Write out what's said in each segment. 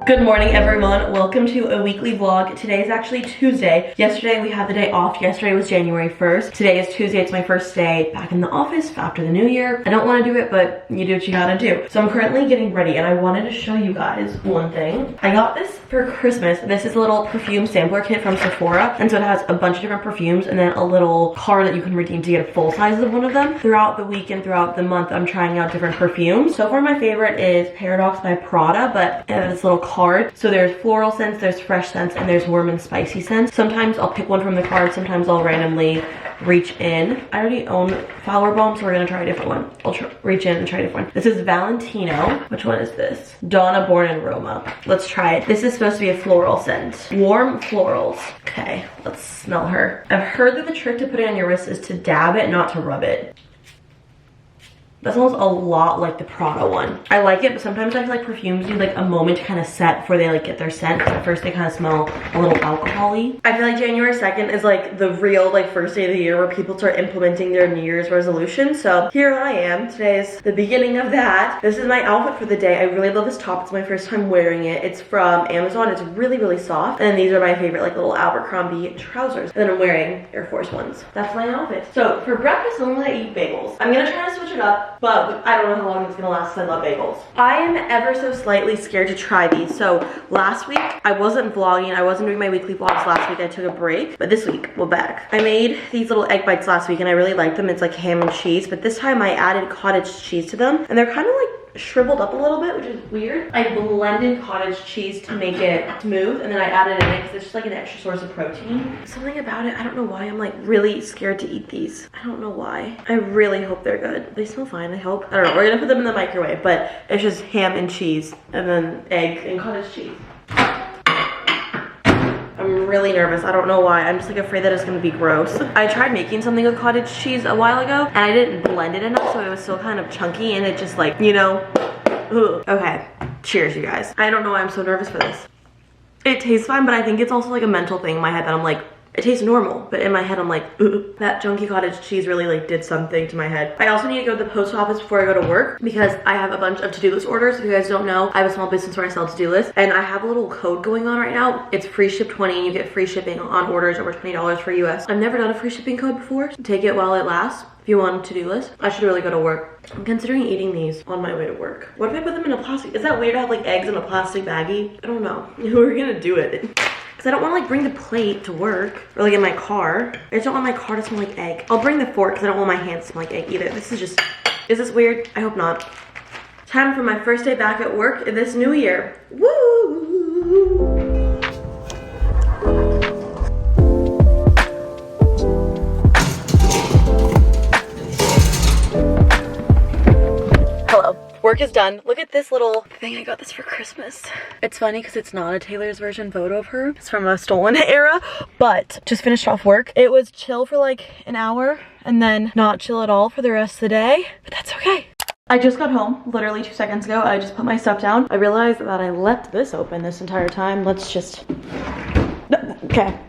Good morning, everyone. Welcome to a weekly vlog. Today is actually Tuesday. Yesterday we had the day off. Yesterday was January 1st. Today is Tuesday. It's my first day back in the office after the new year. I don't want to do it, but you do what you gotta do. So I'm currently getting ready and I wanted to show you guys one thing. I got this for Christmas. This is a little perfume sampler kit from Sephora. And so it has a bunch of different perfumes and then a little card that you can redeem to get a full size of one of them. Throughout the week and throughout the month, I'm trying out different perfumes. So far my favorite is Paradox by Prada, but it has this little card. So there's floral scents, there's fresh scents, and there's warm and spicy scents. Sometimes I'll pick one from the card, sometimes I'll randomly reach in. I already own Flower Bomb, so we're gonna try a different one. I'll reach in and try a different one. This is Valentino. Which one is this? Donna Born in Roma. Let's try it. This is supposed to be a floral scent. Warm florals. Okay, let's smell her. I've heard that the trick to put it on your wrist is to dab it, not to rub it. That smells a lot like the Prada one. I like it, but sometimes I feel like perfumes need like a moment to kind of set before they like get their scent. At first they kind of smell a little alcohol-y. I feel like January 2nd is like the real like first day of the year where people start implementing their New Year's resolution. So here I am. Today is the beginning of that. This is my outfit for the day. I really love this top. It's my first time wearing it. It's from Amazon. It's really, really soft. And then these are my favorite like little Abercrombie trousers. And then I'm wearing Air Force Ones. That's my outfit. So for breakfast, normally I eat bagels. I'm gonna try to switch it up. But I don't know how long it's gonna last because I love bagels. I am ever so slightly scared to try these. So last week, I wasn't vlogging. I wasn't doing my weekly vlogs last week. I took a break. But this week, we're back. I made these little egg bites last week and I really like them. It's like ham and cheese. But this time I added cottage cheese to them. And they're kind of like shriveled up a little bit, which is weird. I blended cottage cheese to make it smooth, and then I added it in because it's just like an extra source of protein. Something about it, I don't know why I'm like really scared to eat these. I don't know why. I really hope they're good. They smell fine, I hope. I don't know, we're gonna put them in the microwave, but it's just ham and cheese and then egg and cottage cheese. I'm really nervous. I don't know why. I'm just like afraid that it's gonna be gross. I tried making something with cottage cheese a while ago and I didn't blend it enough, so it was still kind of chunky and it just like, you know, ugh. Okay, cheers you guys. I don't know why I'm so nervous for this. It tastes fine, but I think it's also like a mental thing in my head that I'm like, it tastes normal, but in my head I'm like, ugh. That chunky cottage cheese really like did something to my head. I also need to go to the post office before I go to work because I have a bunch of to-do list orders. If you guys don't know, I have a small business where I sell to-do lists and I have a little code going on right now. It's free ship 20 and you get free shipping on orders over $20 for US. I've never done a free shipping code before. Take it while it lasts. If you want a to-do list, I should really go to work. I'm considering eating these on my way to work. What if I put them in a plastic? Is that weird to have like eggs in a plastic baggie? I don't know. We're gonna do it. Cause I don't want to like bring the plate to work or like in my car. I just don't want my car to smell like egg. I'll bring the fork because I don't want my hands to smell like egg either. This is just, is this weird? I hope not. Time for my first day back at work in this new year. Woo! Work is done. Look at this little thing. I got this for Christmas. It's funny because it's not a Taylor's version photo of her. It's from a stolen era, but just finished off work. It was chill for like an hour and then not chill at all for the rest of the day, but that's okay. I just got home literally 2 seconds ago. I just put my stuff down. I realized that I left this open this entire time. Let's just, okay.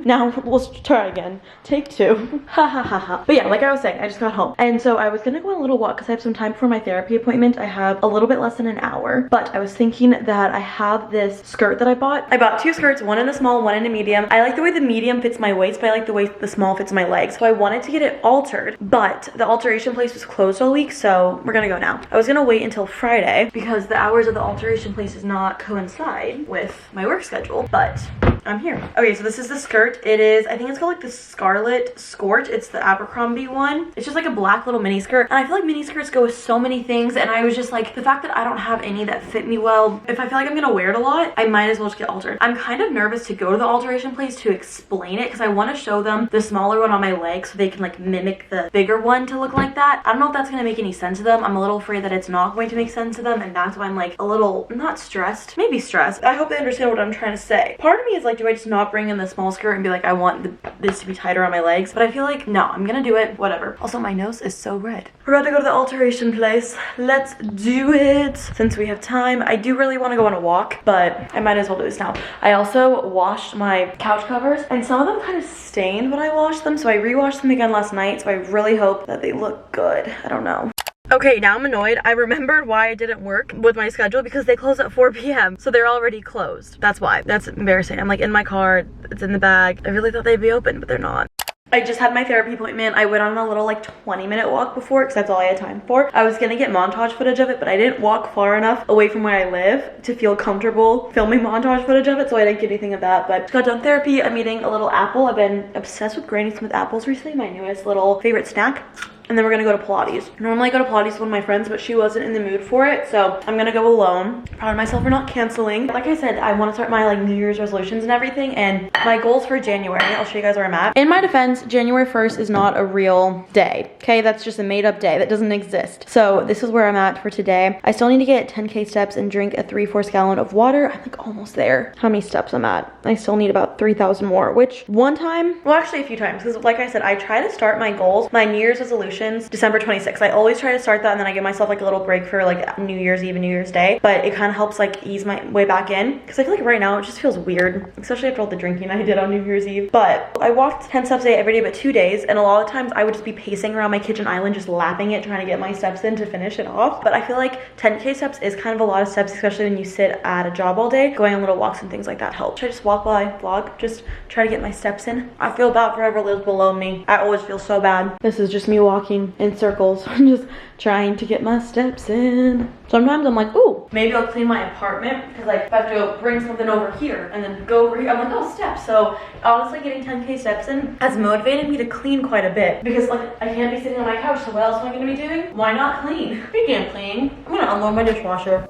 Now let's try again. Take 2. Ha ha ha ha. But yeah, like I was saying, I just got home. And so I was gonna go on a little walk because I have some time for my therapy appointment. I have a little bit less than an hour, but I was thinking that I have this skirt that I bought. I bought 2 skirts, one in a small, one in a medium. I like the way the medium fits my waist, but I like the way the small fits my legs. So I wanted to get it altered, but the alteration place was closed all week, so we're gonna go now. I was gonna wait until Friday because the hours of the alteration place does not coincide with my work schedule, but I'm here. Okay, so this is the skirt. It is, I think it's called like the Scarlet Scorch. It's the Abercrombie one. It's just like a black little mini skirt. And I feel like mini skirts go with so many things. And I was just like, the fact that I don't have any that fit me well, if I feel like I'm gonna wear it a lot, I might as well just get altered. I'm kind of nervous to go to the alteration place to explain it because I want to show them the smaller one on my leg so they can like mimic the bigger one to look like that. I don't know if that's gonna make any sense to them. I'm a little afraid that it's not going to make sense to them. And that's why I'm like a little, not stressed, maybe stressed. I hope they understand what I'm trying to say. Part of me is like, do I just not bring in the small skirt and be like, I want this to be tighter on my legs? But I feel like, no, I'm gonna do it, whatever. Also, my nose is so red. We're about to go to the alteration place. Let's do it. Since we have time, I do really want to go on a walk, but I might as well do this now. I also washed my couch covers and some of them kind of stained when I washed them, so I re-washed them again last night, so I really hope that they look good. I don't know. Okay, now I'm annoyed. I remembered why I didn't work with my schedule because they close at 4 p.m. So they're already closed. That's why. That's embarrassing. I'm like in my car. It's in the bag. I really thought they'd be open, but they're not. I just had my therapy appointment. I went on a little like 20-minute walk before because that's all I had time for. I was gonna get montage footage of it, but I didn't walk far enough away from where I live to feel comfortable filming montage footage of it, so I didn't get anything of that. But just got done therapy. I'm eating a little apple. I've been obsessed with Granny Smith apples recently, my newest little favorite snack. And then we're gonna go to Pilates. Normally I go to Pilates with one of my friends, but she wasn't in the mood for it, so I'm gonna go alone. Proud of myself for not canceling. Like I said, I wanna start my like New Year's resolutions and everything, and my goals for January, I'll show you guys where I'm at. In my defense, January 1st is not a real day, okay? That's just a made up day that doesn't exist. So this is where I'm at for today. I still need to get 10K steps and drink a 3/4 gallon of water. I'm like almost there. How many steps I'm at? I still need about 3,000 more, which one time, well actually a few times, because like I said, I try to start my goals, my New Year's resolutions, December 26th. I always try to start that and then I give myself like a little break for like New Year's Eve and New Year's Day, but it kind of helps like ease my way back in because I feel like right now it just feels weird, especially after all the drinking I did on New Year's Eve. But I walked 10 steps a day every day but 2 days, and a lot of times I would just be pacing around my kitchen island just lapping it, trying to get my steps in to finish it off. But I feel like 10K steps is kind of a lot of steps, especially when you sit at a job all day. Going on little walks and things like that helps. Should I just walk while I vlog? Just try to get my steps in. I feel bad for whoever lives below me. I always feel so bad. This is just me walking in circles. I'm just trying to get my steps in. Sometimes I'm like, ooh, maybe I'll clean my apartment because like if I have to go bring something over here and then go over here, I'm like, oh, steps. So honestly, getting 10K steps in has motivated me to clean quite a bit because like I can't be sitting on my couch, so what else am I gonna be doing? Why not clean? Speaking of cleaning, I'm gonna unload my dishwasher.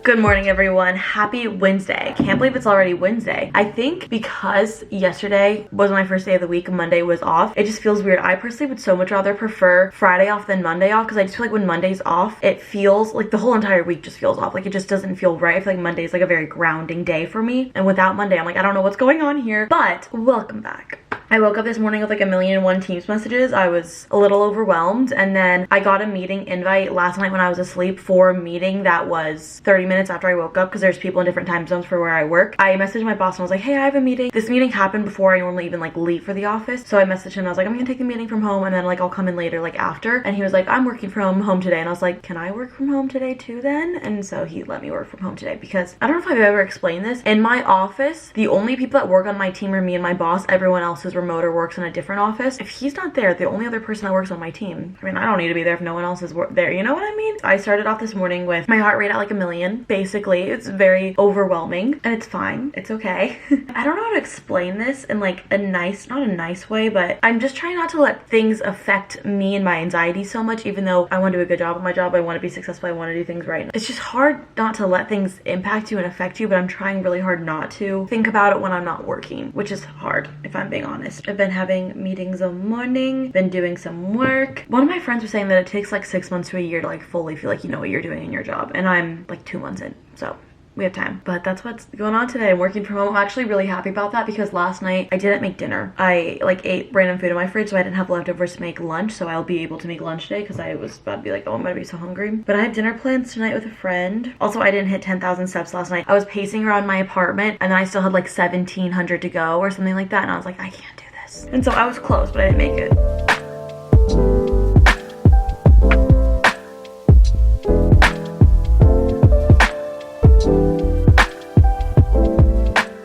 Good morning, everyone. Happy Wednesday. Can't believe it's already Wednesday. I think because yesterday was my first day of the week, Monday was off, it just feels weird. I personally would so much rather prefer Friday off than Monday off because I just feel like when Monday's off, it feels like the whole entire week just feels off. Like it just doesn't feel right. I feel like Monday's like a very grounding day for me. And without Monday, I'm like, I don't know what's going on here. But welcome back. I woke up this morning with like 1,000,001 Teams messages. I was a little overwhelmed, and then I got a meeting invite last night when I was asleep for a meeting that was 30 minutes after I woke up because there's people in different time zones for where I work. I messaged my boss and I was like, hey, I have a meeting. This meeting happened before I normally even like leave for the office. So I messaged him and I was like, I'm gonna take the meeting from home and then like I'll come in later like after. And he was like, I'm working from home today. And I was like, can I work from home today too then? And so he let me work from home today because I don't know if I've ever explained this. In my office, the only people that work on my team are me and my boss. Everyone else is remote or works in a different office. If he's not there, the only other person that works on my team, I mean, I don't need to be there if no one else is there. You know what I mean? I started off this morning with my heart rate at like 1,000,000. Basically, it's very overwhelming and it's fine. It's okay. I don't know how to explain this in like a nice, not a nice way, but I'm just trying not to let things affect me and my anxiety so much, even though I want to do a good job at my job. I want to be successful. I want to do things right. It's just hard not to let things impact you and affect you, but I'm trying really hard not to think about it when I'm not working, which is hard if I'm being honest. I've been having meetings all morning, been doing some work. One of my friends was saying that it takes like 6 months to a year to like fully feel like you know what you're doing in your job, and I'm like 2 months in, so we have time. But that's what's going on today. I'm working from home. I'm actually really happy about that because last night I didn't make dinner. I like ate random food in my fridge, so I didn't have leftovers to make lunch, so I'll be able to make lunch today because I was about to be like, oh, I'm gonna be so hungry. But I have dinner plans tonight with a friend. Also, I didn't hit 10,000 steps last night. I was pacing around my apartment and then I still had like 1,700 to go or something like that, and I was like, I can't do this. And so I was close, but I didn't make it.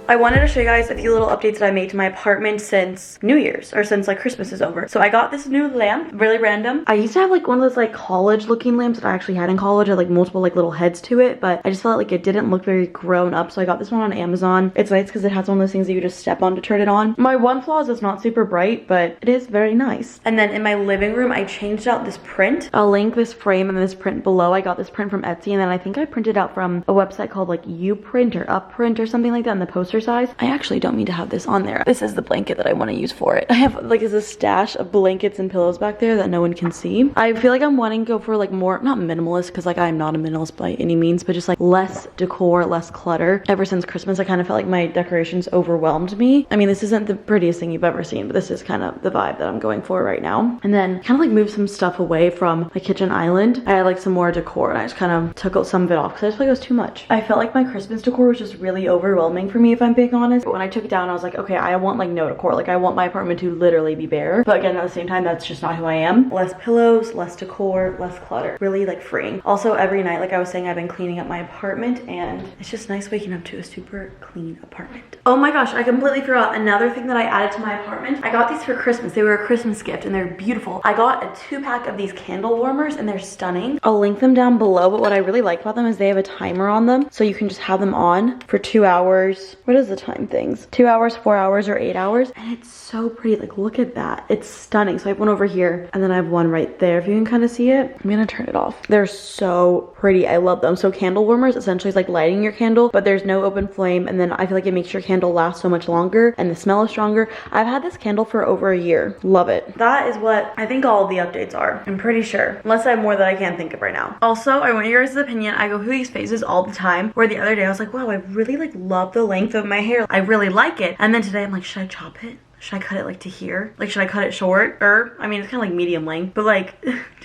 I wanted to show you guys a few little updates that I made to my apartment since New Year's, or since like Christmas is over. So I got this new lamp, really random. I used to have like one of those like college looking lamps that I actually had in college. It had like multiple like little heads to it, but I just felt like it didn't look very grown up. So I got this one on Amazon. It's nice because it has one of those things that you just step on to turn it on. My one flaw is it's not super bright, but it is very nice. And then in my living room, I changed out this print. I'll link this frame and this print below. I got this print from Etsy, and then I think I printed out from a website called like Uprint or Upprint or something like that in the poster size. I actually don't mean to have this on there. This is the blanket that I want to use for it. I have like a stash of blankets and pillows back there that no one can see. I feel like I'm wanting to go for like more, not minimalist, because like I'm not a minimalist by any means, but just like less decor, less clutter. Ever since Christmas, I kind of felt like my decorations overwhelmed me. I mean, this isn't the prettiest thing you've ever seen, but this is kind of the vibe that I'm going for right now. And then kind of like move some stuff away from my kitchen island. I had like some more decor and I just kind of took some of it off because I just felt like it was too much. I felt like my Christmas decor was just really overwhelming for me, if I'm being honest. But when I took it down, I was like, okay, I want like no decor. Like I want my apartment to literally be bare. But again, at the same time, that's just not who I am. Less pillows, less decor, less clutter. Really like freeing. Also every night, like I was saying, I've been cleaning up my apartment and it's just nice waking up to a super clean apartment. Oh my gosh, I completely forgot another thing that I added to my apartment. I got these for Christmas. They were a Christmas gift and they're beautiful. I got a 2-pack of these candle warmers and they're stunning. I'll link them down below, but what I really like about them is they have a timer on them. So you can just have them on for 2 hours. What is the time things? 2 hours, 4 hours, or 8 hours. And it's so pretty. Like look at that. It's stunning. So I have one over here and then I have one right there. If you can kind of see it, I'm gonna turn it off. They're so pretty. I love them. So candle warmers essentially is like lighting your candle, but there's no open flame. And then I feel like it makes your candle last so much longer and the smell is stronger. I've had this candle for over a year. Love it. That is what I think all of the updates are. I'm pretty sure. Unless I have more that I can't think of right now. Also, I want your guys' opinion. I go through these phases all the time where the other day I was like, wow, I really like love the length of my hair. I really like it. And then today I'm like, should I chop it? Should I cut it like to here? Like, should I cut it short? Or, I mean, it's kind of like medium length, but like,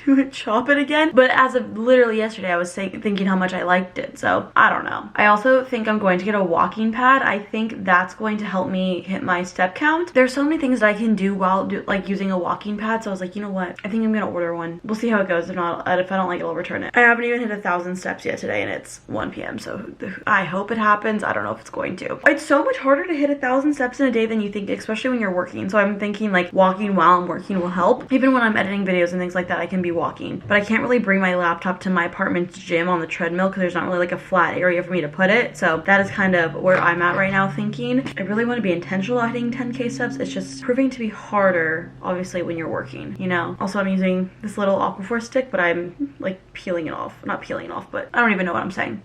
do it, chop it again? But as of literally yesterday, I was thinking how much I liked it. So, I don't know. I also think I'm going to get a walking pad. I think that's going to help me hit my step count. There's so many things that I can do while like using a walking pad. So I was like, you know what? I think I'm gonna order one. We'll see how it goes. If not, if I don't like it, I'll return it. I haven't even hit 1,000 steps yet today and it's 1 p.m. So I hope it happens. I don't know if it's going to. It's so much harder to hit 1,000 steps in a day than you think, especially when you're working. So I'm thinking like walking while I'm working will help. Even when I'm editing videos and things like that, I can be walking. But I can't really bring my laptop to my apartment's gym on the treadmill because there's not really like a flat area for me to put it. So that is kind of where I'm at right now thinking. I really want to be intentional about hitting 10K steps. It's just proving to be harder, obviously, when you're working, you know? Also, I'm using this little Aquaphor stick, but I'm like peeling it off. Not peeling it off, but I don't even know what I'm saying.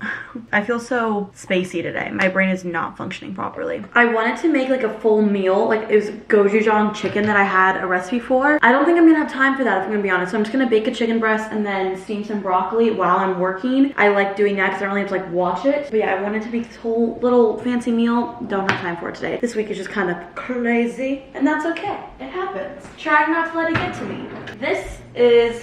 I feel so spacey today. My brain is not functioning properly. I wanted to make like a full meal. Like it was gochujang chicken that I had a recipe for. I don't think I'm gonna have time for that if I'm gonna be honest. So I'm just gonna bake a chicken breast and then steam some broccoli while I'm working. I like doing that because I don't really have to like watch it. But yeah, I wanted to make this whole little fancy meal. Don't have time for it today. This week is just kind of crazy and that's okay. It happens. Try not to let it get to me. This is,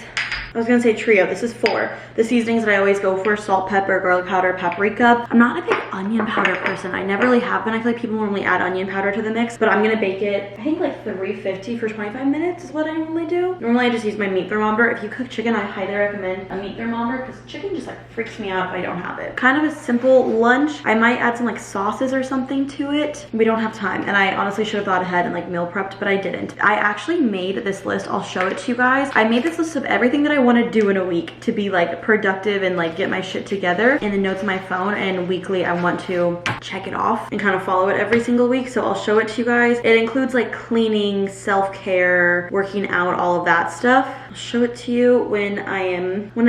I was gonna say trio, this is 4. The seasonings that I always go for: salt, pepper, garlic powder, paprika. I'm not a big onion powder person. I never really have been. I feel like people normally add onion powder to the mix, but I'm gonna bake it, I think like 350 for 25 minutes is what I normally do. Normally I just use my meat thermometer. If you cook chicken, I highly recommend a meat thermometer because chicken just like freaks me out if I don't have it. Kind of a simple lunch. I might add some like sauces or something to it. We don't have time and I honestly should have thought ahead and like meal prepped, but I didn't. I actually made this list. I'll show it to you guys. I made this list of everything that I want to do in a week to be like productive and like get my shit together in the notes on my phone, and weekly I want to check it off and kind of follow it every single week. So I'll show it to you guys. It includes like cleaning, self-care, working out, all of that stuff. I'll show it to you when I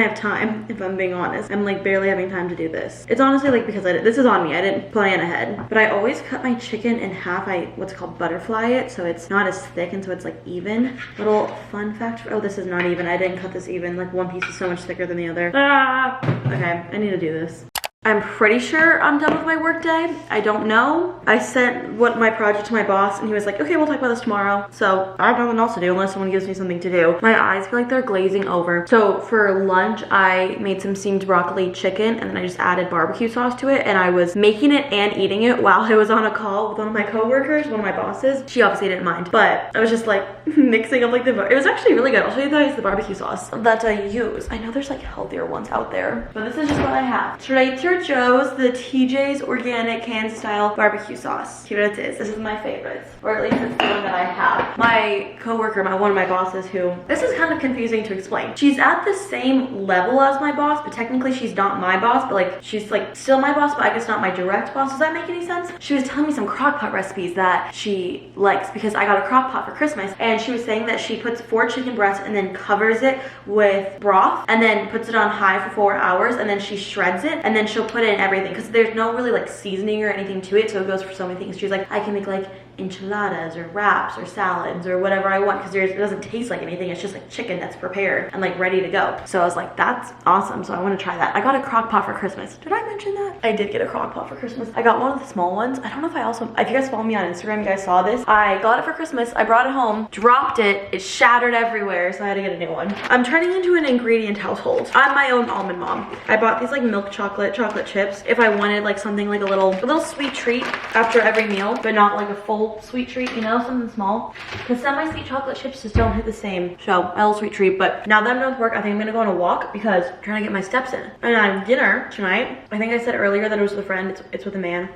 have time, if I'm being honest. I'm like barely having time to do this. It's honestly like because this is on me. I didn't plan ahead, but I always cut my chicken in half. I what's called butterfly it, so it's not as thick and so it's like even. Little fun fact, oh, this is not even. I didn't cut this even. Like one piece is so much thicker than the other. Ah! Okay, I need to do this. I'm pretty sure I'm done with my work day. I don't know. I sent my project to my boss and he was like, okay, we'll talk about this tomorrow. So I have nothing else to do unless someone gives me something to do. My eyes feel like they're glazing over. So for lunch, I made some steamed broccoli chicken and then I just added barbecue sauce to it, and I was making it and eating it while I was on a call with one of my coworkers, one of my bosses. She obviously didn't mind, but I was just like mixing up like it was actually really good. I'll show you guys the barbecue sauce that I use. I know there's like healthier ones out there, but this is just what I have. Straight through Joe's, the TJ's organic Kansas style barbecue sauce. Here it is. This is my favorite, or at least it's the one that I have. My coworker, one of my bosses, who this is kind of confusing to explain. She's at the same level as my boss, but technically she's not my boss, but like she's like still my boss, but I guess not my direct boss. Does that make any sense? She was telling me some crock pot recipes that she likes because I got a crock pot for Christmas, and she was saying that she puts 4 chicken breasts and then covers it with broth and then puts it on high for 4 hours, and then she shreds it and then she'll put in everything because there's no really like seasoning or anything to it, so it goes for so many things. She's like, I can make like enchiladas or wraps or salads or whatever I want because it doesn't taste like anything. It's just like chicken that's prepared and like ready to go. So I was like, that's awesome. So I want to try that. I got a crock pot for Christmas. Did I mention that? I did get a crock pot for Christmas. I got one of the small ones. I don't know if if you guys follow me on Instagram, you guys saw this. I got it for Christmas. I brought it home, dropped it. It shattered everywhere, so I had to get a new one. I'm turning into an ingredient household. I'm my own almond mom. I bought these like milk chocolate chocolate chips if I wanted like something like a little sweet treat after every meal, but not like a full sweet treat, you know, something small. Because semi-sweet chocolate chips just don't hit the same. So a little sweet treat. But now that I'm done with work, I think I'm gonna go on a walk because I'm trying to get my steps in. And I have dinner tonight. I think I said earlier that it was with a friend. It's with a man.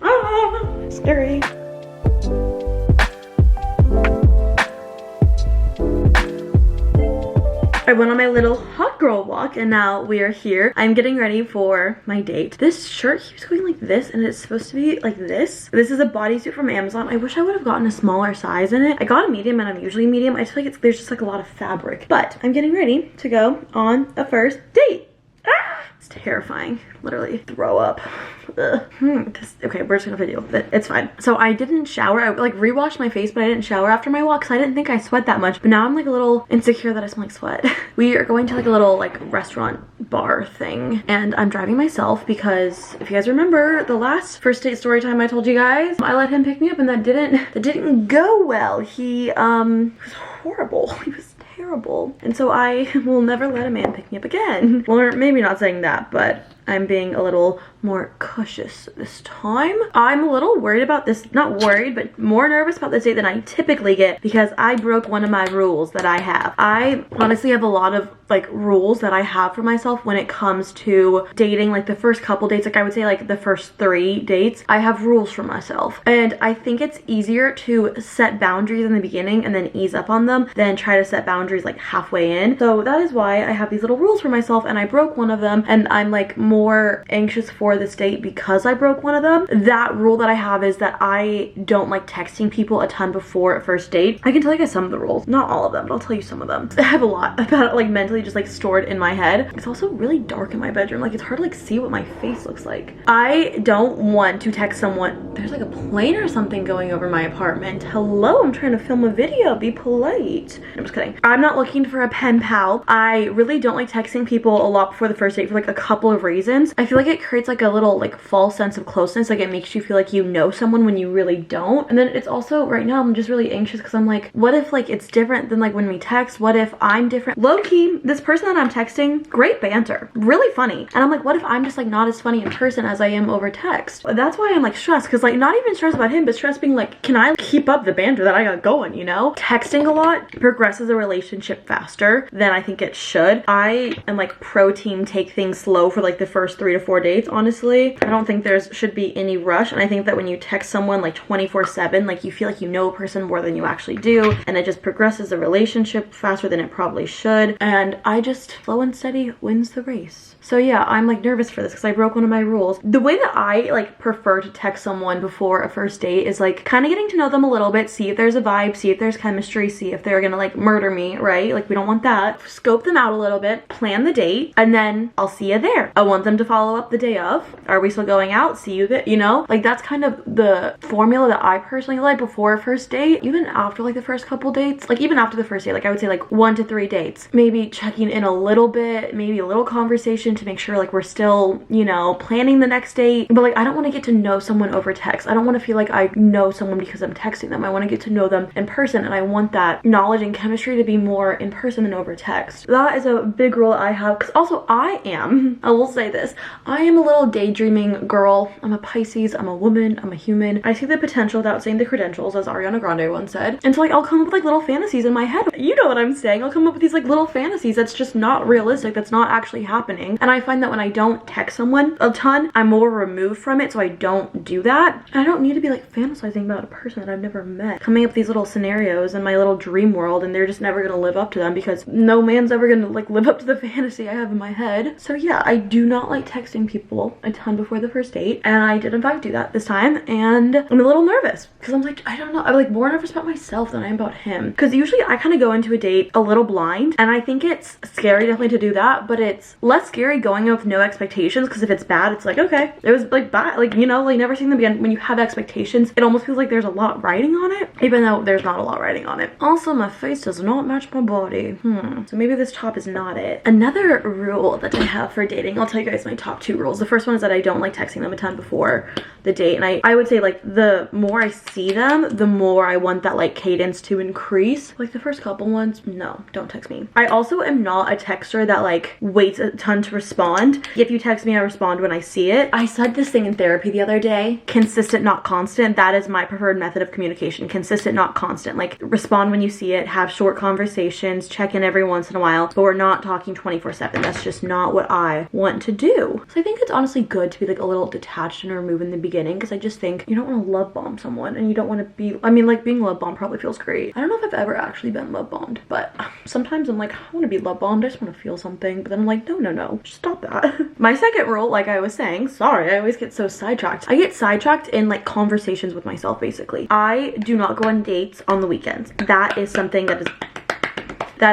Ah, scary. I went on my little hot girl walk and now we are here. I'm getting ready for my date. This shirt keeps going like this and it's supposed to be like this. This is a bodysuit from Amazon. I wish I would have gotten a smaller size in it. I got a medium and I'm usually medium. I feel like there's just like a lot of fabric. But I'm getting ready to go on a first date. Ah! It's terrifying. Literally throw up. Okay, we're just gonna video, but it's fine. So I didn't shower. I like rewashed my face, but I didn't shower after my walk because I didn't think I sweat that much. But now I'm like a little insecure that I smell like sweat. We are going to like a little like restaurant bar thing, and I'm driving myself because if you guys remember the last first date story time I told you guys, I let him pick me up and that didn't go well. He was horrible. He was terrible. And so I will never let a man pick me up again. Well, maybe not saying that, but I'm being a little more cautious this time. I'm a little worried about this, not worried, but more nervous about this date than I typically get because I broke one of my rules that I have. I honestly have a lot of like rules that I have for myself when it comes to dating, like the first couple dates, like I would say like the first 3 dates, I have rules for myself. And I think it's easier to set boundaries in the beginning and then ease up on them than try to set boundaries like halfway in. So that is why I have these little rules for myself and I broke one of them and I'm like more anxious for this date because I broke one of them. That rule that I have is that I don't like texting people a ton before a first date. I can tell you guys some of the rules, not all of them, but I'll tell you some of them. I have a lot about it like mentally just like stored in my head. It's also really dark in my bedroom. Like it's hard to like see what my face looks like. I don't want to text someone. There's like a plane or something going over my apartment. Hello, I'm trying to film a video. Be polite. I'm just kidding. I'm not looking for a pen pal. I really don't like texting people a lot before the first date for like a couple of reasons. I feel like it creates like a little like false sense of closeness. Like it makes you feel like you know someone when you really don't. And then it's also right now I'm just really anxious because I'm like, what if like it's different than like when we text? What if I'm different? Low-key, this person that I'm texting, great banter, really funny. And I'm like, what if I'm just like not as funny in person as I am over text? That's why I'm like stressed because like not even stressed about him, but stressed being like, can I keep up the banter that I got going, you know? Texting a lot progresses a relationship faster than I think it should. I am like pro team take things slow for like the first 3 to 4 dates, honestly. I don't think there should be any rush. And I think that when you text someone like 24/7, like you feel like you know a person more than you actually do. And it just progresses the relationship faster than it probably should. And I just, slow and steady wins the race. So yeah, I'm like nervous for this because I broke one of my rules. The way that I like prefer to text someone before a first date is like kind of getting to know them a little bit, see if there's a vibe, see if there's chemistry, see if they're gonna like murder me, right? Like we don't want that. Scope them out a little bit, plan the date, and then I'll see you there. I want them to follow up the day of. Are we still going out? See you there, you know? Like that's kind of the formula that I personally like before a first date. Even after like the first couple dates, like even after the first date, like I would say like 1 to 3 dates. Maybe checking in a little bit, maybe a little conversation to make sure like we're still, you know, planning the next date. But like I don't want to get to know someone over text. I don't want to feel like I know someone because I'm texting them. I want to get to know them in person, and I want that knowledge and chemistry to be more in person than over text. That is a big rule I have because also I will say this, I am a little daydreaming girl. I'm a Pisces, I'm a woman, I'm a human. I see the potential without saying the credentials, as Ariana Grande once said. And so like I'll come up with like little fantasies in my head. You know what I'm saying? I'll come up with these like little fantasies that's just not realistic, that's not actually happening. And I find that when I don't text someone a ton, I'm more removed from it, so I don't do that. And I don't need to be like fantasizing about a person that I've never met, coming up with these little scenarios in my little dream world, and they're just never gonna live up to them because no man's ever gonna like live up to the fantasy I have in my head. So yeah, I do not like texting people a ton before the first date, and I did in fact do that this time, and I'm a little nervous because I'm like, I don't know, I'm like more nervous about myself than I am about him, because usually I kind of go into a date a little blind, and I think it's scary definitely to do that, but it's less scary going in with no expectations, because if it's bad, it's like, okay, it was like bad, like, you know, like never seeing them again. When you have expectations, it almost feels like there's a lot riding on it, even though there's not a lot riding on it. Also, my face does not match my body. So maybe this top is not it. Another rule that I have for dating, I'll tell you guys my top 2 rules. The first one is that I don't like texting them a ton before the date, and I would say like the more I see them, the more I want that like cadence to increase. Like the first couple ones, no, don't text me. I also am not a texter that like waits a ton to respond. If you text me, I respond when I see it. I said this thing in therapy the other day, consistent, not constant. That is my preferred method of communication. Consistent, not constant. Like respond when you see it, have short conversations, check in every once in a while, but we're not talking 24/7. That's just not what I want to do. So I think it's honestly good to be like a little detached and removed in the beginning, because I just think you don't want to love bomb someone, and you don't want to be, I mean, like being love bombed probably feels great. I don't know if I've ever actually been love bombed, but sometimes I'm like, I want to be love bombed, I just want to feel something, but then I'm like, no, just stop that. My second rule, like I was saying, sorry, I always get so sidetracked. I get sidetracked in like conversations with myself, basically. I do not go on dates on the weekends. That is something that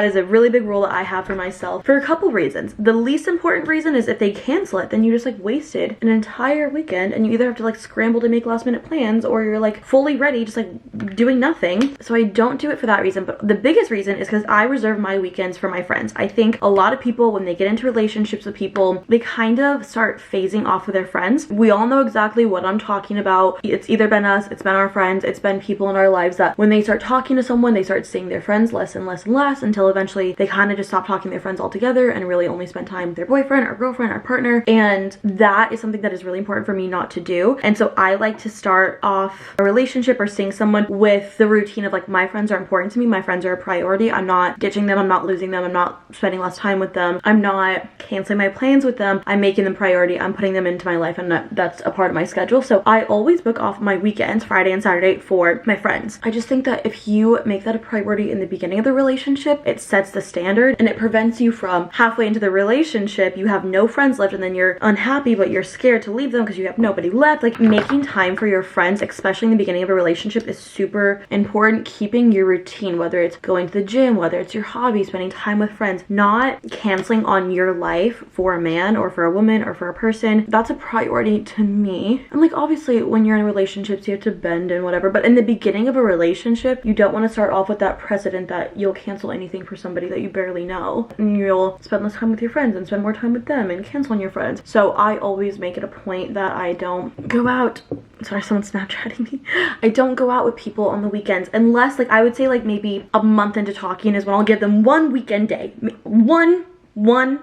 is a really big rule that I have for myself for a couple reasons. The least important reason is if they cancel it, then you just like wasted an entire weekend, and you either have to like scramble to make last minute plans, or you're like fully ready just like doing nothing. So I don't do it for that reason. But the biggest reason is because I reserve my weekends for my friends. I think a lot of people, when they get into relationships with people, they kind of start phasing off of their friends. We all know exactly what I'm talking about. It's either been us, it's been our friends, it's been people in our lives that when they start talking to someone, they start seeing their friends less and less and less, until eventually they kind of just stop talking to their friends altogether and really only spend time with their boyfriend or girlfriend or partner. And that is something that is really important for me not to do. And so I like to start off a relationship or seeing someone with the routine of like, my friends are important to me, my friends are a priority, I'm not ditching them, I'm not losing them, I'm not spending less time with them, I'm not canceling my plans with them, I'm making them priority, I'm putting them into my life, and that's a part of my schedule. So I always book off my weekends, Friday and Saturday, for my friends. I just think that if you make that a priority in the beginning of the relationship, it sets the standard, and it prevents you from halfway into the relationship, you have no friends left, and then you're unhappy, but you're scared to leave them because you have nobody left. Like, making time for your friends, especially in the beginning of a relationship, is super important. Keeping your routine, whether it's going to the gym, whether it's your hobby, spending time with friends, not canceling on your life for a man or for a woman or for a person, that's a priority to me. And like, obviously when you're in relationships you have to bend and whatever, but in the beginning of a relationship you don't want to start off with that precedent that you'll cancel anything for somebody that you barely know, and you'll spend less time with your friends and spend more time with them and cancel on your friends. So I always make it a point that I don't go out. Sorry, someone's Snapchatting me. I don't go out with people on the weekends unless, like, I would say like maybe a month into talking is when I'll give them one weekend day, one,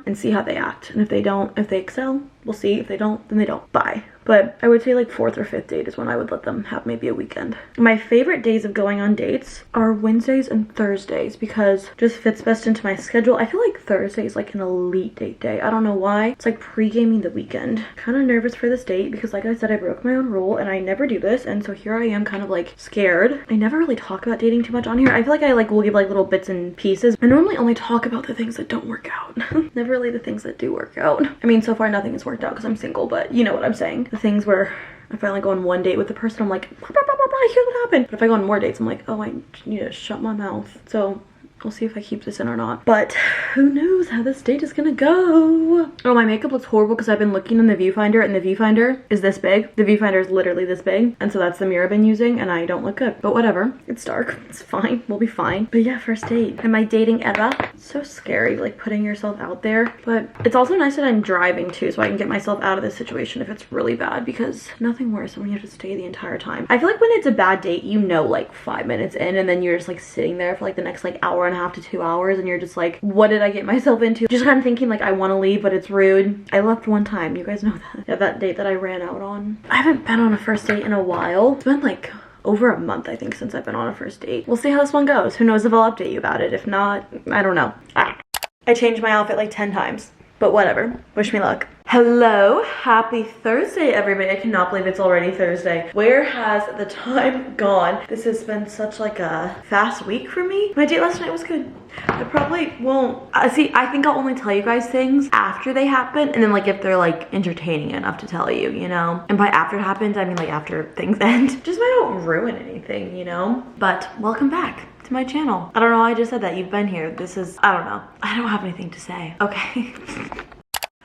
and see how they act. And if they don't, if they excel, we'll see. If they don't, then they don't. Bye. But I would say like 4th or 5th date is when I would let them have maybe a weekend. My favorite days of going on dates are Wednesdays and Thursdays, because it just fits best into my schedule. I feel like Thursday is like an elite date day. I don't know why. It's like pre-gaming the weekend. Kind of nervous for this date because, like I said, I broke my own rule and I never do this, and so here I am kind of like scared. I never really talk about dating too much on here. I feel like I like will give like little bits and pieces. I normally only talk about the things that don't work out. Never really the things that do work out. I mean, so far nothing has worked out because I'm single, but you know what I'm saying. The things where I finally go on one date with the person, I'm like, blah, blah, blah, blah, blah, here's what happened. But if I go on more dates, I'm like, oh, I need to shut my mouth. So we'll see if I keep this in or not. But who knows how this date is gonna go. Oh, my makeup looks horrible because I've been looking in the viewfinder, and the viewfinder is this big. The viewfinder is literally this big, and so that's the mirror I've been using, and I don't look good. But whatever, it's dark, it's fine, we'll be fine. But yeah, first date in my dating era. It's so scary, like putting yourself out there. But it's also nice that I'm driving too, so I can get myself out of this situation if it's really bad, because nothing worse than when you have to stay the entire time. I feel like when it's a bad date, you know, like 5 minutes in, and then you're just like sitting there for like the next like hour and a half to 2 hours, and you're just like, what did I get myself into? Just kind of thinking like, I want to leave, but it's rude. I left one time, you guys know that. Yeah, that date that I ran out on. I haven't been on a first date in a while. It's been like over a month, I think, since I've been on a first date. We'll see how this one goes. Who knows if I'll update you about it. If not, I don't know. I changed my outfit like 10 times, but whatever. Wish me luck. Hello, happy Thursday, everybody. I cannot believe it's already Thursday. Where has the time gone? This has been such like a fast week for me. My date last night was good. I probably won't see. I think I'll only tell you guys things after they happen, and then like if they're like entertaining enough to tell you, you know. And by after it happens, I mean like after things end. Just might not ruin anything, you know. But welcome back to my channel. I don't know why I just said that. You've been here. This is, I don't know. I don't have anything to say. Okay.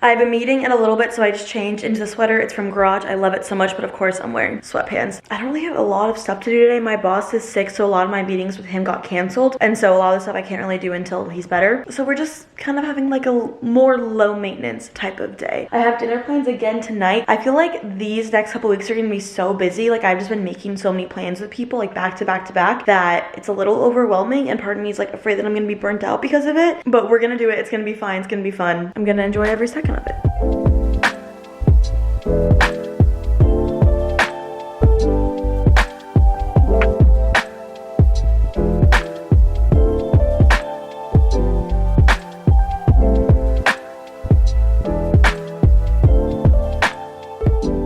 I have a meeting in a little bit, so I just changed into the sweater. It's from Garage. I love it so much, but of course I'm wearing sweatpants. I don't really have a lot of stuff to do today. My boss is sick, so a lot of my meetings with him got canceled. And so a lot of the stuff I can't really do until he's better. So we're just kind of having like a more low maintenance type of day. I have dinner plans again tonight. I feel like these next couple weeks are gonna be so busy. Like I've just been making so many plans with people like back to back to back that it's a little overwhelming, and part of me is like afraid that I'm gonna be burnt out because of it. But we're gonna do it. It's gonna be fine. It's gonna be fun. I'm gonna enjoy every second of it.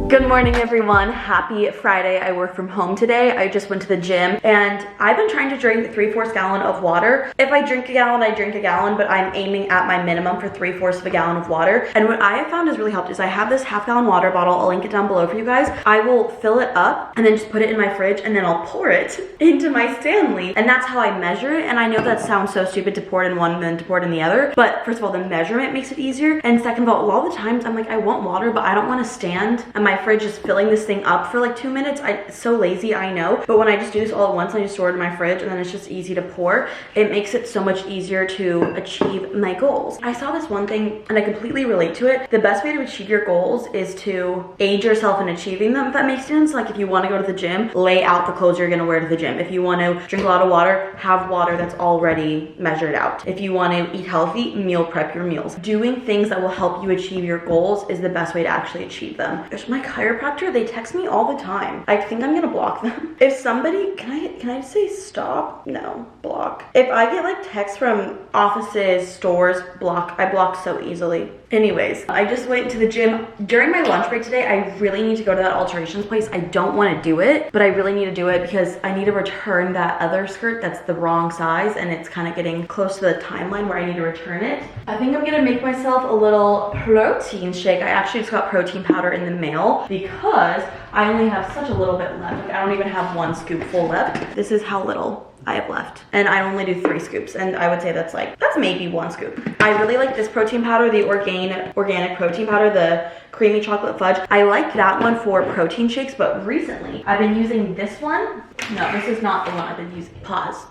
Good morning, everyone. Happy Friday. I work from home today. I just went to the gym and I've been trying to drink 3/4 gallon of water. If I drink a gallon, I drink a gallon, but I'm aiming at my minimum for 3/4 of a gallon of water. And what I have found has really helped is I have this half-gallon water bottle. I'll link it down below for you guys. I will fill it up and then just put it in my fridge, and then I'll pour it into my Stanley. And that's how I measure it. And I know that sounds so stupid to pour it in one and then to pour it in the other. But first of all, the measurement makes it easier. And second of all, a lot of the times I'm like, I want water, but I don't want to stand at my fridge just filling this thing up for like 2 minutes. It's so lazy, I know, but when I just do this all at once, I just store it in my fridge and then it's just easy to pour. It makes it so much easier to achieve my goals. I saw this one thing and I completely relate to it. The best way to achieve your goals is to aid yourself in achieving them, if that makes sense. Like if you want to go to the gym, lay out the clothes you're gonna wear to the gym. If you want to drink a lot of water, have water that's already measured out. If you want to eat healthy, meal prep your meals. Doing things that will help you achieve your goals is the best way to actually achieve them. There's my chiropractor. They text me all the time. I think I'm gonna block them. If somebody, can I say stop? No, block. If I get like texts from offices, stores, block. I block so easily. Anyways, I just went to the gym. During my lunch break today, I really need to go to that alterations place. I don't want to do it, but I really need to do it because I need to return that other skirt that's the wrong size, and it's kind of getting close to the timeline where I need to return it. I think I'm gonna make myself a little protein shake. I actually just got protein powder in the mail because I only have such a little bit left. Like, I don't even have 1 scoop full left. This is how little I have left, and I only do 3 scoops, and I would say that's maybe 1 scoop. I really like this protein powder, the organic protein powder, the creamy chocolate fudge. I like that one for protein shakes, but recently I've been using this one. No, this is not the one I've been using. Pause.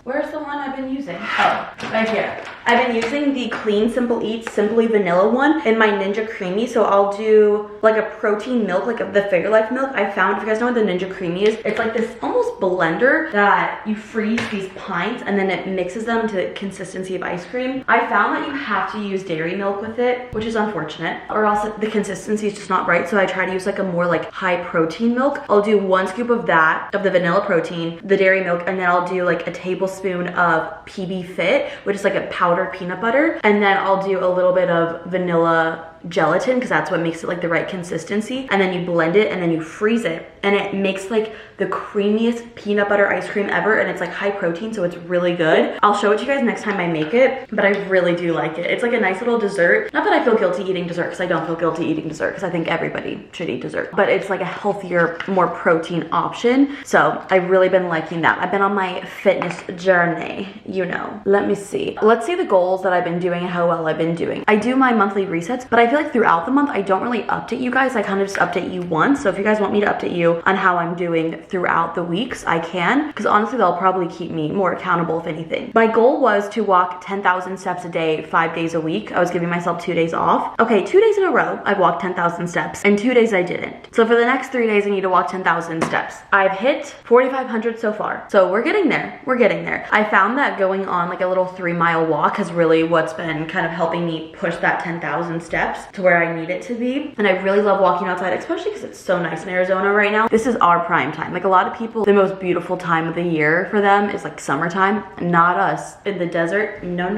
Where's the one I've been using? Oh, right here. I've been using the Clean Simple Eats Simply Vanilla one in my Ninja Creamy. So I'll do like a protein milk, like the Fairlife milk. I found, if you guys know what the Ninja Creamy is, it's like this almost blender that you freeze these pints and then it mixes them to the consistency of ice cream. I found that you have to use dairy milk with it, which is unfortunate, or else the consistency is just not right. So I try to use like a more like high protein milk. I'll do 1 scoop of that, of the vanilla protein, the dairy milk, and then I'll do like a tablespoon of PB Fit, which is like a powdered peanut butter, and then I'll do a little bit of vanilla gelatin because that's what makes it like the right consistency, and then you blend it and then you freeze it, and it makes like the creamiest peanut butter ice cream ever, and it's like high protein, so it's really good. I'll show it to you guys next time I make it, but I really do like it. It's like a nice little dessert. Not that I feel guilty eating dessert, because I don't feel guilty eating dessert, because I think everybody should eat dessert, but it's like a healthier, more protein option. So I've really been liking that. I've been on my fitness journey, you know. Let me see. Let's see the goals that I've been doing and how well I've been doing. I do my monthly resets, but I feel like throughout the month, I don't really update you guys. I kind of just update you once. So if you guys want me to update you on how I'm doing throughout the weeks, I can, because honestly, they'll probably keep me more accountable if anything. My goal was to walk 10,000 steps a day, 5 days a week. I was giving myself 2 days off. Okay, 2 days in a row, I've walked 10,000 steps, and 2 days I didn't. So for the next 3 days, I need to walk 10,000 steps. I've hit 4,500 so far. So we're getting there. We're getting there. I found that going on like a little 3-mile walk has really what's been kind of helping me push that 10,000 steps to where I need it to be. And I really love walking outside, especially because it's so nice in Arizona right now. This is our prime time. Like a lot of people, the most beautiful time of the year for them is like summertime. Not us. In the desert, no.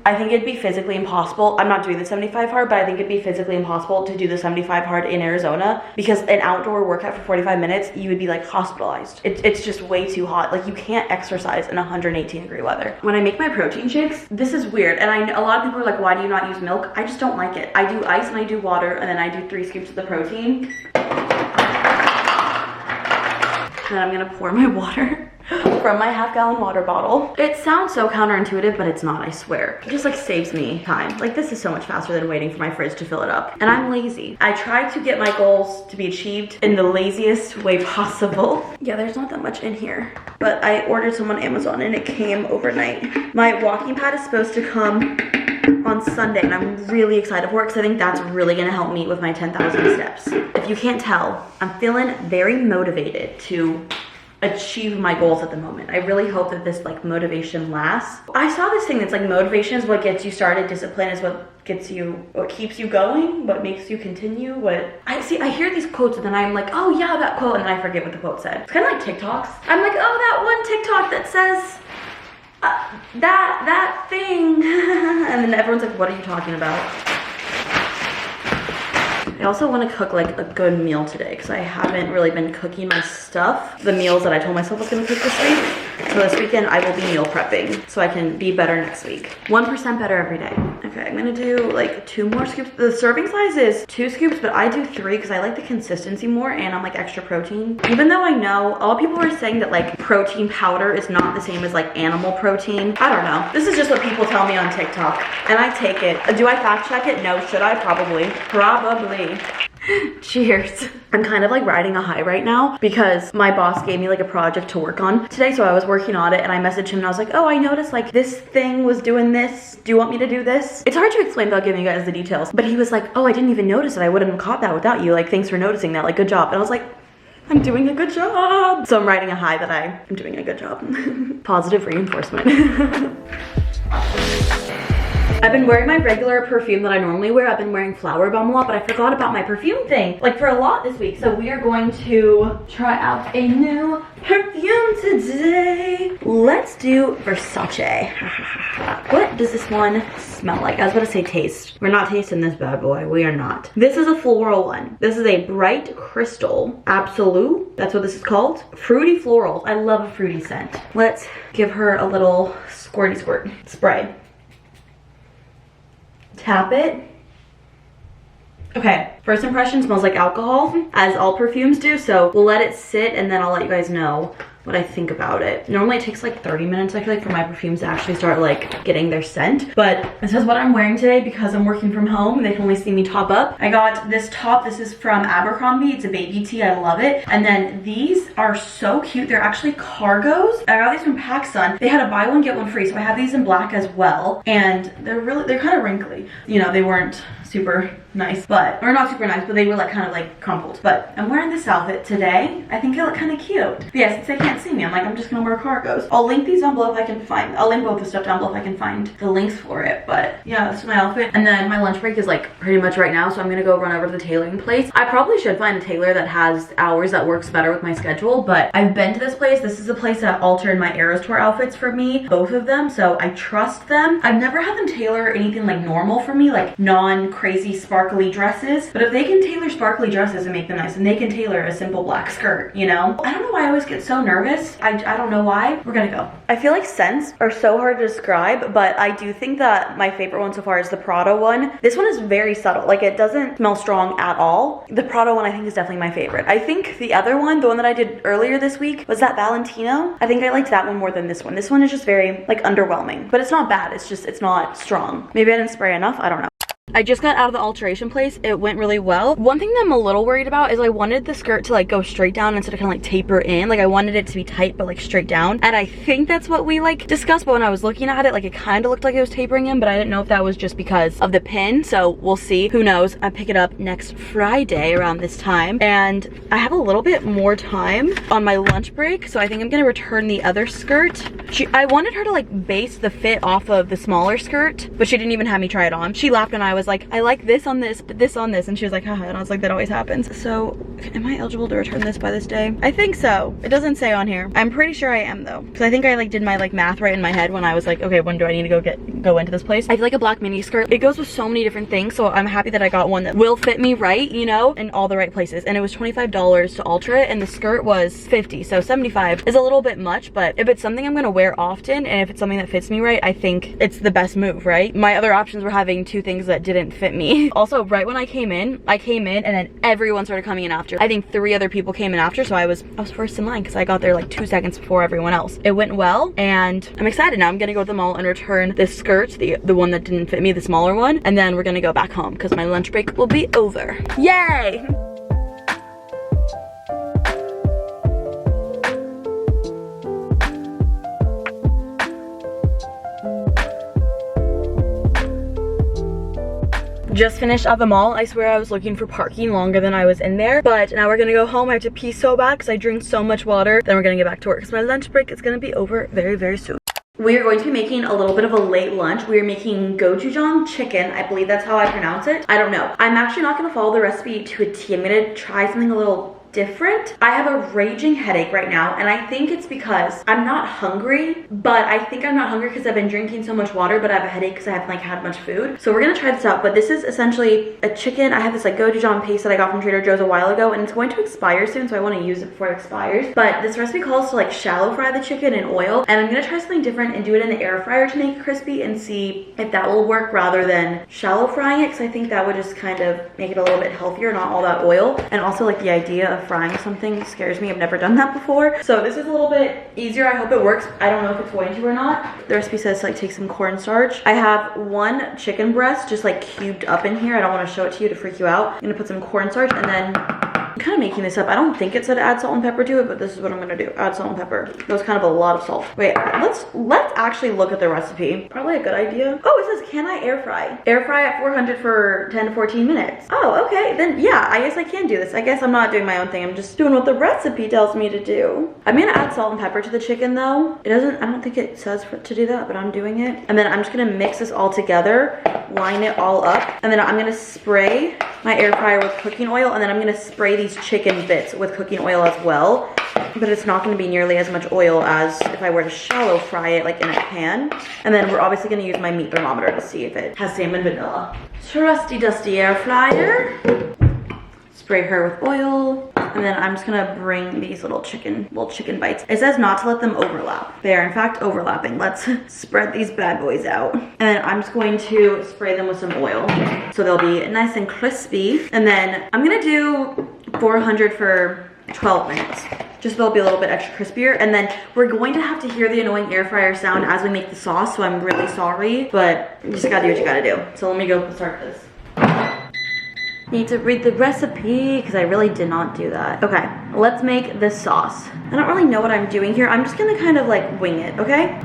I think it'd be physically impossible. I'm not doing the 75 hard, but I think it'd be physically impossible to do the 75 hard in Arizona, because an outdoor workout for 45 minutes, you would be like hospitalized. It's just way too hot. Like you can't exercise in 118-degree weather. When I make my protein shakes, this is weird. And a lot of people are like, why do you not use milk? I just don't like it. I do ice and I do water, and then I do 3 scoops of the protein. And then I'm gonna pour my water from my half-gallon water bottle. It sounds so counterintuitive, but it's not, I swear. It just like saves me time. Like this is so much faster than waiting for my fridge to fill it up. And I'm lazy. I try to get my goals to be achieved in the laziest way possible. Yeah, there's not that much in here, but I ordered some on Amazon and it came overnight. My walking pad is supposed to come on Sunday and I'm really excited for it because I think that's really gonna help me with my 10,000 steps. If you can't tell, I'm feeling very motivated to achieve my goals at the moment. I really hope that this like motivation lasts. I saw this thing that's like motivation is what gets you started, discipline is what keeps you going, what makes you continue, what I hear these quotes and then I'm like, oh yeah, that quote, and then I forget what the quote said. It's kind of like TikToks. I'm like, oh, that one TikTok that says that thing and then everyone's like, what are you talking about? I also want to cook like a good meal today because I haven't really been cooking my stuff, the meals that I told myself I was going to cook this week. So this weekend I will be meal prepping so I can be better next week. 1% better every day. Okay, I'm gonna do like 2 more scoops. The serving size is 2 scoops, but I do 3 because I like the consistency more and I'm like extra protein. Even though I know all people are saying that like protein powder is not the same as like animal protein. I don't know. This is just what people tell me on TikTok and I take it. Do I fact check it? No. Should I? Probably. Probably. Cheers. I'm kind of like riding a high right now because my boss gave me like a project to work on today, so I was working on it and I messaged him and I was like, oh, I noticed like this thing was doing this. Do you want me to do this? It's hard to explain without giving you guys the details, but he was like, oh, I didn't even notice it. I wouldn't have caught that without you. Like, thanks for noticing that. Like, good job. And I was like, I'm doing a good job. So I'm riding a high that I am doing a good job. Positive reinforcement. I've been wearing my regular perfume that I normally wear. I've been wearing Flower Bomb a lot, but I forgot about my perfume thing, like for a lot this week. So we are going to try out a new perfume today. Let's do Versace. What does this one smell like? I was about to say taste. We're not tasting this bad boy. We are not. This is a floral one. This is a bright crystal absolute. That's what this is called. Fruity florals. I love a fruity scent. Let's give her a little squirty squirt spray. Tap it. Okay, first impression smells like alcohol, as all perfumes do, so we'll let it sit and then I'll let you guys know what I think about it. Normally it takes like 30 minutes, I feel like, for my perfumes to actually start like getting their scent. But this is what I'm wearing today because I'm working from home. They can only see me top up. I got this top. This is from Abercrombie. It's a baby tee. I love it. And then these are so cute. They're actually cargos. I got these from PacSun. They had a buy one, get one free. So I have these in black as well. And they're kind of wrinkly. You know, they weren't super nice, but, or not super nice, but they were like kind of like crumpled. But I'm wearing this outfit today. I think I look kind of cute. But yeah, since they can't see me, I'm like, I'm just gonna wear cargos. I'll link these down below if I can find, I'll link both the stuff down below if I can find the links for it. But yeah, this is my outfit. And then my lunch break is like pretty much right now, so I'm gonna go run over to the tailoring place. I probably should find a tailor that has hours that works better with my schedule, but I've been to this place. This is the place that altered my Eras Tour outfits for me, both of them, so I trust them. I've never had them tailor anything like normal for me, like non-crazy sparkly dresses, but if they can tailor sparkly dresses and make them nice, and they can tailor a simple black skirt, you know? I don't know why I always get so nervous. I don't know why. We're gonna go. I feel like scents are so hard to describe, but I do think that my favorite one so far is the Prada one. This one is very subtle. Like, it doesn't smell strong at all. The Prada one I think is definitely my favorite. I think the other one, the one that I did earlier this week, was that Valentino. I think I liked that one more than this one. This one is just very like underwhelming, but it's not bad. It's just, it's not strong. Maybe I didn't spray enough. I don't know. I just got out of the alteration place. It went really well. One thing that I'm a little worried about is I wanted the skirt to like go straight down instead of kind of like taper in. Like, I wanted it to be tight but like straight down, and I think that's what we like discussed, but when I was looking at it, like, it kind of looked like it was tapering in, but I didn't know if that was just because of the pin, so we'll see. Who knows? I pick it up next Friday around this time, and I have a little bit more time on my lunch break, so I think I'm gonna return the other skirt. I wanted her to like base the fit off of the smaller skirt, but she didn't even have me try it on. She laughed and I was like, I like this on this, but this on this, and she was like, haha, and I was like, that always happens. So am I eligible to return this by this day? I think so. It doesn't say on here. I'm pretty sure I am though, because I think I like did my like math right in my head when I was like, okay, when do I need to go into this place? I feel like a black mini skirt, it goes with so many different things, so I'm happy that I got one that will fit me right, you know, in all the right places. And it was $25 to alter it, and the skirt was $50, so $75 is a little bit much, but if it's something I'm gonna wear wear often, and if it's something that fits me right, I think it's the best move, right? My other options were having 2 things that didn't fit me. Also, right when I came in and then everyone started coming in after. I think 3 other people came in after, so I was first in line because I got there like 2 seconds before everyone else. It went well, and I'm excited now. I'm gonna go to the mall and return this skirt, the one that didn't fit me, the smaller one, and then we're gonna go back home because my lunch break will be over. Yay! Just finished at the mall. I swear I was looking for parking longer than I was in there, but now we're gonna go home. I have to pee so bad because I drink so much water. Then we're gonna get back to work because my lunch break is gonna be over very, very soon. We are going to be making a little bit of a late lunch. We are making gochujang chicken. I believe that's how I pronounce it. I don't know. I'm actually not gonna follow the recipe to a T. I'm gonna try something a little different. I have a raging headache right now, and I think it's because I'm not hungry, but I think I'm not hungry because I've been drinking so much water, but I have a headache because I haven't like had much food. So we're gonna try this out, but this is essentially a chicken. I have this like gochujang paste that I got from Trader Joe's a while ago, and it's going to expire soon, so I want to use it before it expires. But this recipe calls to like shallow fry the chicken in oil, and I'm gonna try something different and do it in the air fryer to make it crispy and see if that will work rather than shallow frying it, because I think that would just kind of make it a little bit healthier, not all that oil. And also like the idea of frying something scares me. I've never done that before. So this is a little bit easier. I hope it works. I don't know if it's going to or not. The recipe says to like take some cornstarch. I have 1 chicken breast just like cubed up in here. I don't want to show it to you to freak you out. I'm gonna put some cornstarch, and then I'm kind of making this up. I don't think it said add salt and pepper to it, but this is what I'm gonna do. Add salt and pepper. That was kind of a lot of salt. Wait, let's actually look at the recipe. Probably a good idea. Oh, it says, can I air fry? Air fry at 400 for 10 to 14 minutes. Oh, okay. Then yeah, I guess I can do this. I guess I'm not doing my own thing. I'm just doing what the recipe tells me to do. I'm gonna add salt and pepper to the chicken though. It doesn't, I don't think it says to do that, but I'm doing it. And then I'm just gonna mix this all together, line it all up, and then I'm gonna spray my air fryer with cooking oil, and then I'm gonna spray these chicken bits with cooking oil as well. But it's not going to be nearly as much oil as if I were to shallow fry it like in a pan. And then we're obviously going to use my meat thermometer to see if it has salmon vanilla. Trusty dusty air fryer. Spray her with oil, and then I'm just gonna bring these little chicken bites. It says not to let them overlap. They are in fact overlapping. Let's spread these bad boys out. And then I'm just going to spray them with some oil so they'll be nice and crispy. And then I'm gonna do 400 for 12 minutes. Just so they'll be a little bit extra crispier. And then we're going to have to hear the annoying air fryer sound as we make the sauce, so I'm really sorry, but you just gotta do what you gotta do. So let me go start this. Need to read the recipe because I really did not do that. Okay, let's make this sauce. I don't really know what I'm doing here. I'm just gonna kind of like wing it, okay?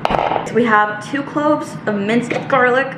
So we have 2 cloves of minced garlic.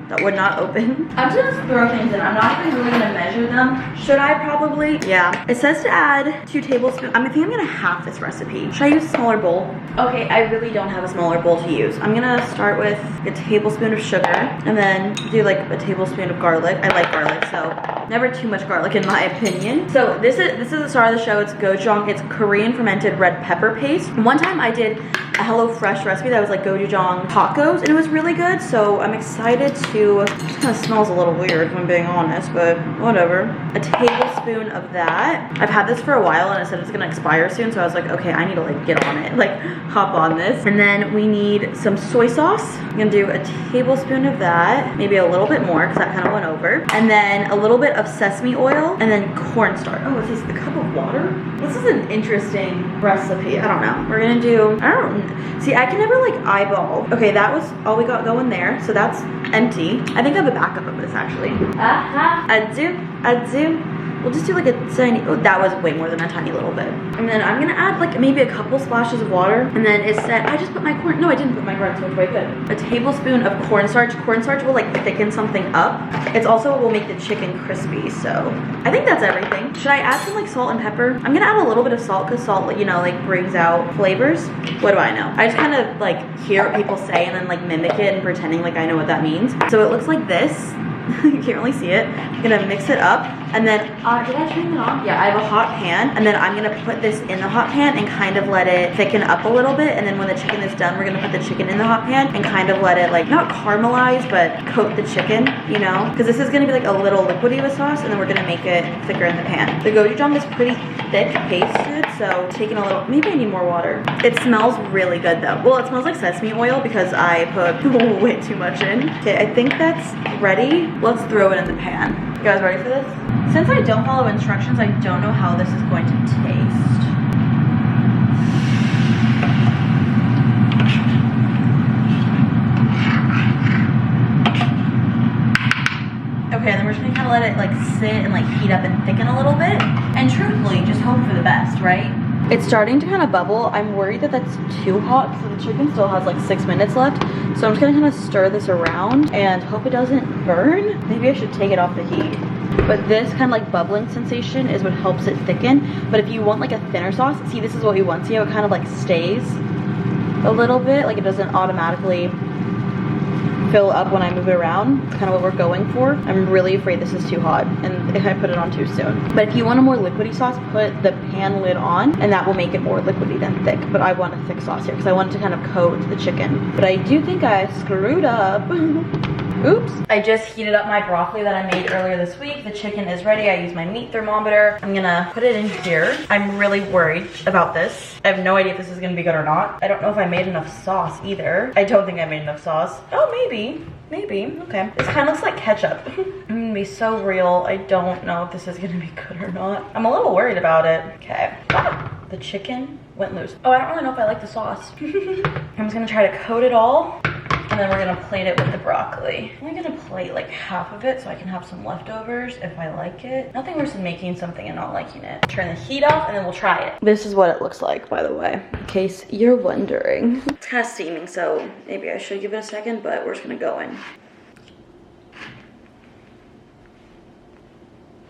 That would not open. I'm just gonna throw things in. I'm not even really gonna measure them. Should I probably? Yeah. It says to add 2 tablespoons. I think I'm gonna half this recipe. Should I use a smaller bowl? Okay, I really don't have a smaller bowl to use. I'm gonna start with a tablespoon of sugar and then do like a tablespoon of garlic. I like garlic, so never too much garlic in my opinion. So this is the star of the show. It's gochujang. It's Korean fermented red pepper paste. One time I did a HelloFresh recipe that was like gochujang tacos, and it was really good. So I'm excited to. It kind of smells a little weird if I'm being honest, but whatever. A tablespoon of that. I've had this for a while and it said it's gonna expire soon, so I was like, okay, I need to like get on it, like hop on this. And then we need some soy sauce. I'm gonna do a tablespoon of that, maybe a little bit more because that kind of went over. And then a little bit of sesame oil, and then cornstarch. Oh, is this a cup of water? This is an interesting recipe. I don't know. We're gonna do, I don't, see, I can never like eyeball. Okay, that was all we got going there, so that's empty. I think I have a backup of this actually. I do. We'll just do like a tiny, oh, that was way more than a tiny little bit. And then I'm gonna add like maybe a couple splashes of water. And then it said, I just put my corn, no, I didn't put my cornstarch, way good. A tablespoon of cornstarch. Cornstarch will like thicken something up. It's also what will make the chicken crispy, so. I think that's everything. Should I add some like salt and pepper? I'm gonna add a little bit of salt because salt, you know, like brings out flavors. What do I know? I just kind of like hear what people say and then like mimic it and pretending like I know what that means. So it looks like this. You can't really see it. I'm gonna mix it up, and then, did I turn it on? Yeah, I have a hot pan, and then I'm gonna put this in the hot pan and kind of let it thicken up a little bit, and then when the chicken is done, we're gonna put the chicken in the hot pan and kind of let it, like, not caramelize, but coat the chicken, you know? Because this is gonna be like a little liquidy of a sauce, and then we're gonna make it thicker in the pan. The gochujang is pretty thick pasted, so taking a little, maybe I need more water. It smells really good though. Well, it smells like sesame oil because I put way too much in. Okay, I think that's ready. Let's throw it in the pan. You guys ready for this? Since I don't follow instructions, I don't know how this is going to taste. Okay, then we're just gonna kind of let it like sit and like heat up and thicken a little bit. And truthfully, just hope for the best, right? It's starting to kind of bubble. I'm worried that that's too hot because the chicken still has like 6 minutes left. So I'm just gonna kind of stir this around and hope it doesn't burn. Maybe I should take it off the heat. But this kind of like bubbling sensation is what helps it thicken. But if you want like a thinner sauce, see, this is what we want. See how it kind of like stays a little bit, like it doesn't automatically fill up when I move it around. It's kind of what we're going for. I'm really afraid this is too hot and if I put it on too soon. But if you want a more liquidy sauce, put the pan lid on and that will make it more liquidy than thick. But I want a thick sauce here because I want it to kind of coat the chicken. But I do think I screwed up. Oops. I just heated up my broccoli that I made earlier this week. The chicken is ready. I used my meat thermometer. I'm gonna put it in here. I'm really worried about this. I have no idea if this is gonna be good or not. I don't know if I made enough sauce either. I don't think I made enough sauce. Oh, maybe. Maybe. Okay. This kind of looks like ketchup. I'm gonna be so real. I don't know if this is gonna be good or not. I'm a little worried about it. Okay. Ah, the chicken went loose. Oh, I don't really know if I like the sauce. I'm just gonna try to coat it all. And then we're gonna plate it with the broccoli. I'm only gonna plate like half of it so I can have some leftovers if I like it. Nothing worse than making something and not liking it. Turn the heat off and then we'll try it. This is what it looks like, by the way, in case you're wondering. It's kind of steaming, so maybe I should give it a second, but we're just gonna go in.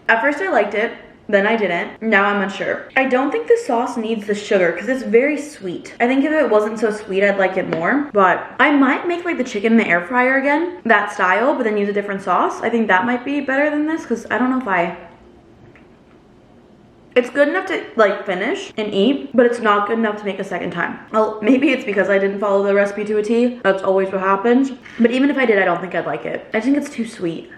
At first I liked it. Then I didn't. Now I'm unsure. I don't think the sauce needs the sugar because it's very sweet. I think if it wasn't so sweet, I'd like it more. But I might make like the chicken in the air fryer again, that style, but then use a different sauce. I think that might be better than this because I don't know if it's good enough to like finish and eat, but it's not good enough to make a second time. Well, maybe it's because I didn't follow the recipe to a T. That's always what happens. But even if I did, I don't think I'd like it. I think it's too sweet.